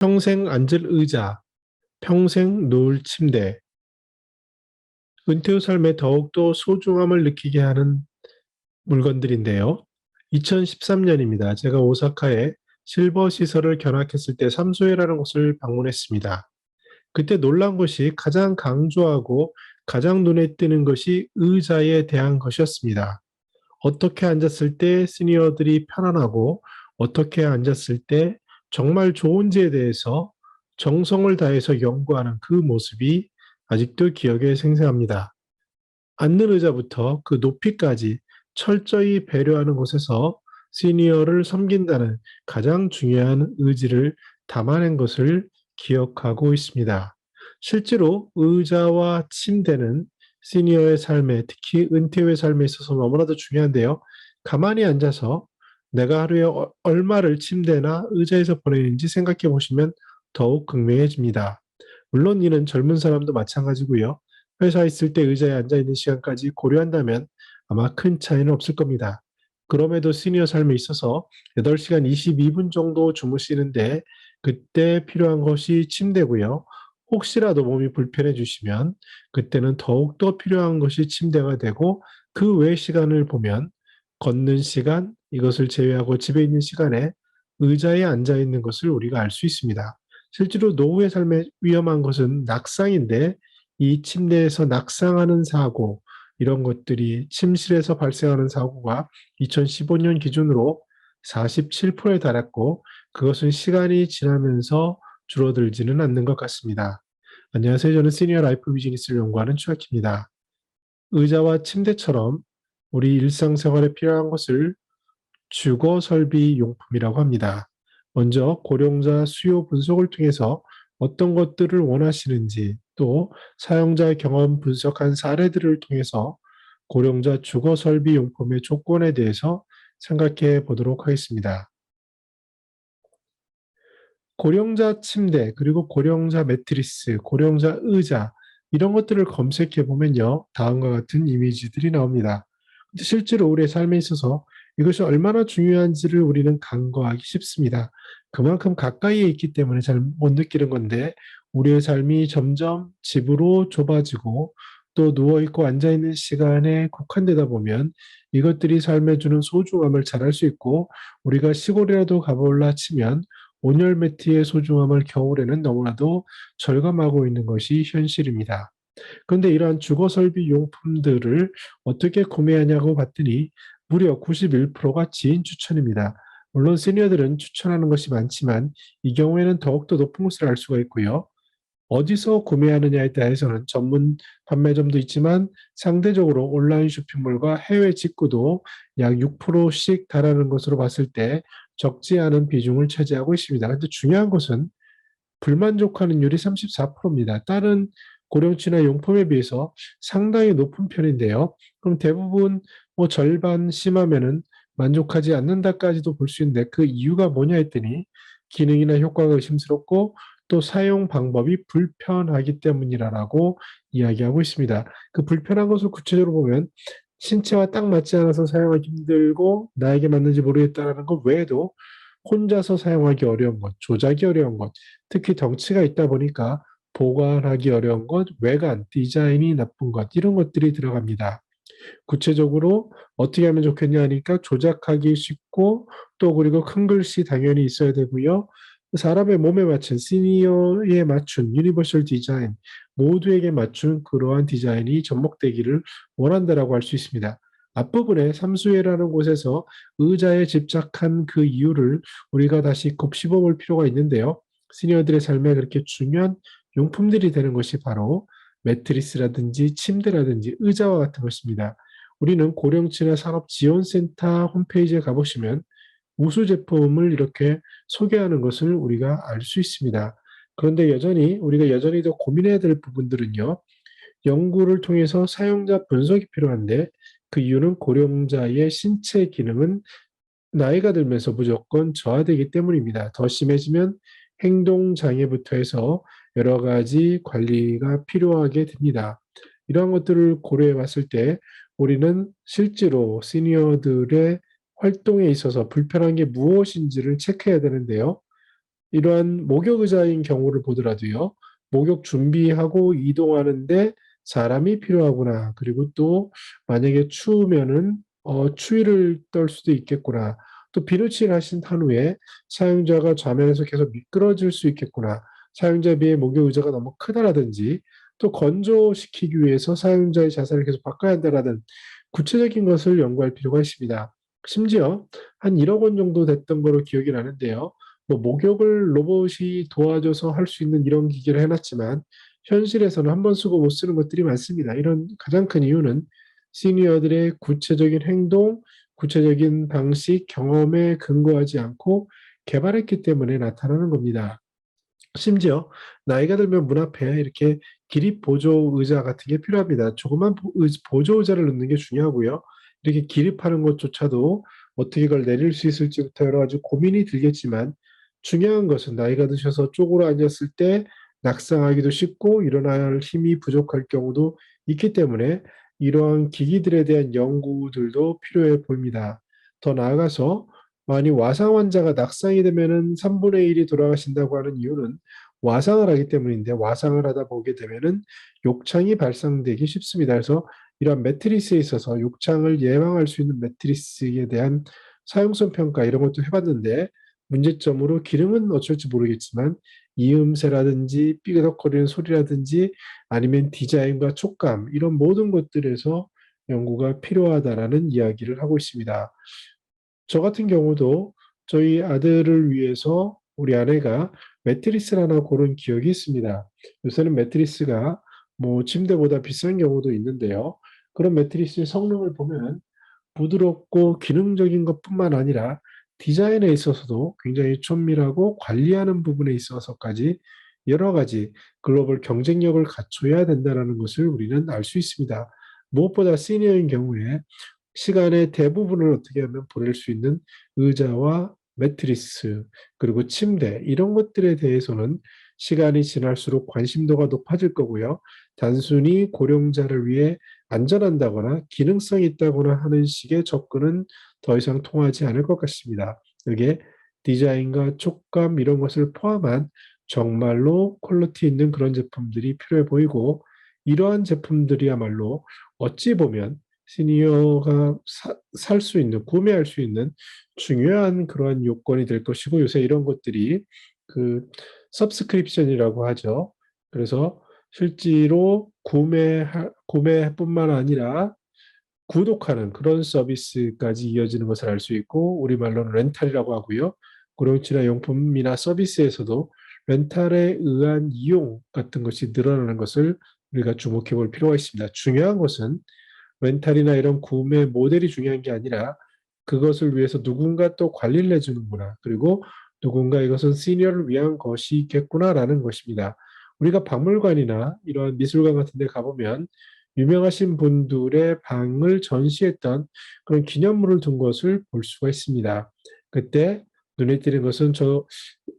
평생 앉을 의자, 평생 누울 침대, 은퇴 후 삶에 더욱더 소중함을 느끼게 하는 물건들인데요. 2013년입니다. 제가 오사카에 실버 시설을 견학했을 때 삼소회라는 곳을 방문했습니다. 그때 놀란 것이 가장 강조하고 가장 눈에 띄는 것이 의자에 대한 것이었습니다. 어떻게 앉았을 때 시니어들이 편안하고 어떻게 앉았을 때 정말 좋은지에 대해서 정성을 다해서 연구하는 그 모습이 아직도 기억에 생생합니다. 앉는 의자부터 그 높이까지 철저히 배려하는 곳에서 시니어를 섬긴다는 가장 중요한 의지를 담아낸 것을 기억하고 있습니다. 실제로 의자와 침대는 시니어의 삶에, 특히 은퇴 후의 삶에 있어서 너무나도 중요한데요. 가만히 앉아서 내가 하루에 얼마를 침대나 의자에서 보내는지 생각해 보시면 더욱 극명해집니다. 물론 이는 젊은 사람도 마찬가지고요. 회사에 있을 때 의자에 앉아 있는 시간까지 고려한다면 아마 큰 차이는 없을 겁니다. 그럼에도 시니어 삶에 있어서 8시간 22분 정도 주무시는데 그때 필요한 것이 침대고요. 혹시라도 몸이 불편해 주시면 그때는 더욱더 필요한 것이 침대가 되고 그 외 시간을 보면 걷는 시간, 이것을 제외하고 집에 있는 시간에 의자에 앉아 있는 것을 우리가 알 수 있습니다. 실제로 노후의 삶에 위험한 것은 낙상인데 이 침대에서 낙상하는 사고, 이런 것들이 침실에서 발생하는 사고가 2015년 기준으로 47%에 달했고 그것은 시간이 지나면서 줄어들지는 않는 것 같습니다. 안녕하세요. 저는 시니어 라이프 비즈니스를 연구하는 추학입니다. 의자와 침대처럼 우리 일상생활에 필요한 것을 주거 설비 용품이라고 합니다. 먼저 고령자 수요 분석을 통해서 어떤 것들을 원하시는지, 또 사용자 경험 분석한 사례들을 통해서 고령자 주거 설비 용품의 조건에 대해서 생각해 보도록 하겠습니다. 고령자 침대, 그리고 고령자 매트리스, 고령자 의자, 이런 것들을 검색해 보면요, 다음과 같은 이미지들이 나옵니다. 근데 실제로 우리의 삶에 있어서 이것이 얼마나 중요한지를 우리는 간과하기 쉽습니다. 그만큼 가까이에 있기 때문에 잘 못 느끼는 건데, 우리의 삶이 점점 집으로 좁아지고 또 누워있고 앉아있는 시간에 국한되다 보면 이것들이 삶에 주는 소중함을 잘 알 수 있고, 우리가 시골이라도 가볼라 치면 온열 매트의 소중함을 겨울에는 너무나도 절감하고 있는 것이 현실입니다. 그런데 이러한 주거 설비 용품들을 어떻게 구매하냐고 봤더니 무려 91%가 지인 추천입니다. 물론 시니어들은 추천하는 것이 많지만 이 경우에는 더욱더 높은 것을 알 수가 있고요. 어디서 구매하느냐에 대해서는 전문 판매점도 있지만 상대적으로 온라인 쇼핑몰과 해외 직구도 약 6%씩 달하는 것으로 봤을 때 적지 않은 비중을 차지하고 있습니다. 근데 중요한 것은 불만족하는 율이 34%입니다. 다른 고령치나 용품에 비해서 상당히 높은 편인데요. 그럼 대부분 뭐 절반 심하면은 만족하지 않는다까지도 볼 수 있는데 그 이유가 뭐냐 했더니 기능이나 효과가 의심스럽고 또 사용 방법이 불편하기 때문이라고 이야기하고 있습니다. 그 불편한 것을 구체적으로 보면 신체와 딱 맞지 않아서 사용하기 힘들고 나에게 맞는지 모르겠다라는 것 외에도 혼자서 사용하기 어려운 것, 조작이 어려운 것, 특히 덩치가 있다 보니까 보관하기 어려운 것, 외관, 디자인이 나쁜 것, 이런 것들이 들어갑니다. 구체적으로 어떻게 하면 좋겠냐 하니까 조작하기 쉽고 또 그리고 큰 글씨 당연히 있어야 되고요. 사람의 몸에 맞춘 시니어에 맞춘 유니버설 디자인, 모두에게 맞춘 그러한 디자인이 접목되기를 원한다라고 할 수 있습니다. 앞부분에 삼수회라는 곳에서 의자에 집착한 그 이유를 우리가 다시 곱씹어 볼 필요가 있는데요. 시니어들의 삶에 그렇게 중요한 용품들이 되는 것이 바로 매트리스라든지 침대라든지 의자와 같은 것입니다. 우리는 고령층의 산업지원센터 홈페이지에 가보시면 우수 제품을 이렇게 소개하는 것을 우리가 알 수 있습니다. 그런데 우리가 여전히 더 고민해야 될 부분들은요. 연구를 통해서 사용자 분석이 필요한데 그 이유는 고령자의 신체 기능은 나이가 들면서 무조건 저하되기 때문입니다. 더 심해지면 행동 장애부터 해서 여러 가지 관리가 필요하게 됩니다. 이러한 것들을 고려해 봤을 때 우리는 실제로 시니어들의 활동에 있어서 불편한 게 무엇인지를 체크해야 되는데요. 이러한 목욕 의자인 경우를 보더라도요. 목욕 준비하고 이동하는데 사람이 필요하구나. 그리고 또 만약에 추우면은 추위를 떨 수도 있겠구나. 또 비누칠 하신 한 후에 사용자가 좌면에서 계속 미끄러질 수 있겠구나. 사용자 비해 목욕 의자가 너무 크다라든지 또 건조시키기 위해서 사용자의 자세를 계속 바꿔야 한다라는 구체적인 것을 연구할 필요가 있습니다. 심지어 한 1억 원 정도 됐던 거로 기억이 나는데요. 뭐 목욕을 로봇이 도와줘서 할 수 있는 이런 기기를 해놨지만 현실에서는 한 번 쓰고 못 쓰는 것들이 많습니다. 이런 가장 큰 이유는 시니어들의 구체적인 행동, 구체적인 방식, 경험에 근거하지 않고 개발했기 때문에 나타나는 겁니다. 심지어 나이가 들면 문 앞에 이렇게 기립 보조 의자 같은 게 필요합니다. 조그만 보조 의자를 넣는 게 중요하고요. 이렇게 기립하는 것조차도 어떻게 그걸 내릴 수 있을지부터 여러 가지 고민이 들겠지만 중요한 것은 나이가 드셔서 쪼그려 앉았을 때 낙상하기도 쉽고 일어날 힘이 부족할 경우도 있기 때문에 이러한 기기들에 대한 연구들도 필요해 보입니다. 더 나아가서 만약 와상 환자가 낙상이 되면은 3분의 1이 돌아가신다고 하는 이유는 와상을 하기 때문인데 와상을 하다 보게 되면은 욕창이 발생되기 쉽습니다. 그래서 이런 매트리스에 있어서 욕창을 예방할 수 있는 매트리스에 대한 사용성 평가 이런 것도 해봤는데 문제점으로 기능은 어쩔지 모르겠지만 이음새라든지 삐그덕거리는 소리라든지 아니면 디자인과 촉감 이런 모든 것들에서 연구가 필요하다라는 이야기를 하고 있습니다. 저 같은 경우도 저희 아들을 위해서 우리 아내가 매트리스를 하나 고른 기억이 있습니다. 요새는 매트리스가 뭐 침대보다 비싼 경우도 있는데요. 그런 매트리스의 성능을 보면 부드럽고 기능적인 것뿐만 아니라 디자인에 있어서도 굉장히 촌밀하고 관리하는 부분에 있어서까지 여러 가지 글로벌 경쟁력을 갖춰야 된다는 것을 우리는 알 수 있습니다. 무엇보다 시니어인 경우에 시간의 대부분을 어떻게 하면 보낼 수 있는 의자와 매트리스, 그리고 침대, 이런 것들에 대해서는 시간이 지날수록 관심도가 높아질 거고요. 단순히 고령자를 위해 안전한다거나 기능성이 있다거나 하는 식의 접근은 더 이상 통하지 않을 것 같습니다. 이게 디자인과 촉감 이런 것을 포함한 정말로 퀄리티 있는 그런 제품들이 필요해 보이고 이러한 제품들이야말로 어찌 보면 시니어가 살 수 있는, 구매할 수 있는 중요한 그러한 요건이 될 것이고 요새 이런 것들이 그 서브스크립션이라고 하죠. 그래서 실제로 구매뿐만 아니라 구독하는 그런 서비스까지 이어지는 것을 알 수 있고 우리말로는 렌탈이라고 하고요. 고령지나 용품이나 서비스에서도 렌탈에 의한 이용 같은 것이 늘어나는 것을 우리가 주목해 볼 필요가 있습니다. 중요한 것은 렌탈이나 이런 구매 모델이 중요한 게 아니라 그것을 위해서 누군가 또 관리를 해주는구나. 그리고 누군가 이것은 시니어를 위한 것이겠구나라는 것입니다. 우리가 박물관이나 이런 미술관 같은 데 가보면 유명하신 분들의 방을 전시했던 그런 기념물을 둔 것을 볼 수가 있습니다. 그때 눈에 띄는 것은 저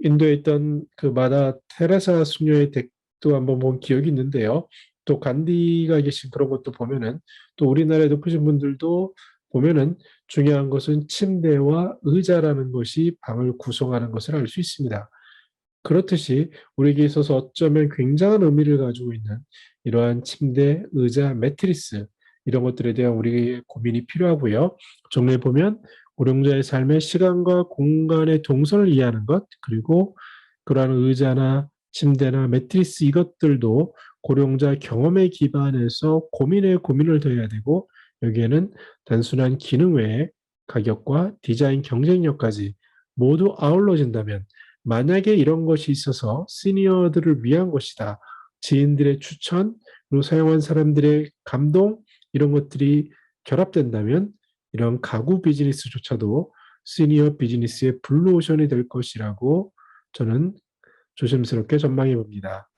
인도에 있던 그 마다 테레사 수녀의 댁도 한번 본 기억이 있는데요. 또 간디가 계신 그런 것도 보면은 또 우리나라에 높으신 분들도 보면은 중요한 것은 침대와 의자라는 것이 방을 구성하는 것을 알 수 있습니다. 그렇듯이 우리에게 있어서 어쩌면 굉장한 의미를 가지고 있는 이러한 침대, 의자, 매트리스 이런 것들에 대한 우리의 고민이 필요하고요. 정리해 보면 고령자의 삶의 시간과 공간의 동선을 이해하는 것, 그리고 그러한 의자나 침대나 매트리스 이것들도 고령자 경험에 기반해서 고민에 고민을 더해야 되고 여기에는 단순한 기능 외에 가격과 디자인 경쟁력까지 모두 아울러진다면 만약에 이런 것이 있어서 시니어들을 위한 것이다. 지인들의 추천, 그리고 사용한 사람들의 감동, 이런 것들이 결합된다면 이런 가구 비즈니스조차도 시니어 비즈니스의 블루오션이 될 것이라고 저는 조심스럽게 전망해 봅니다.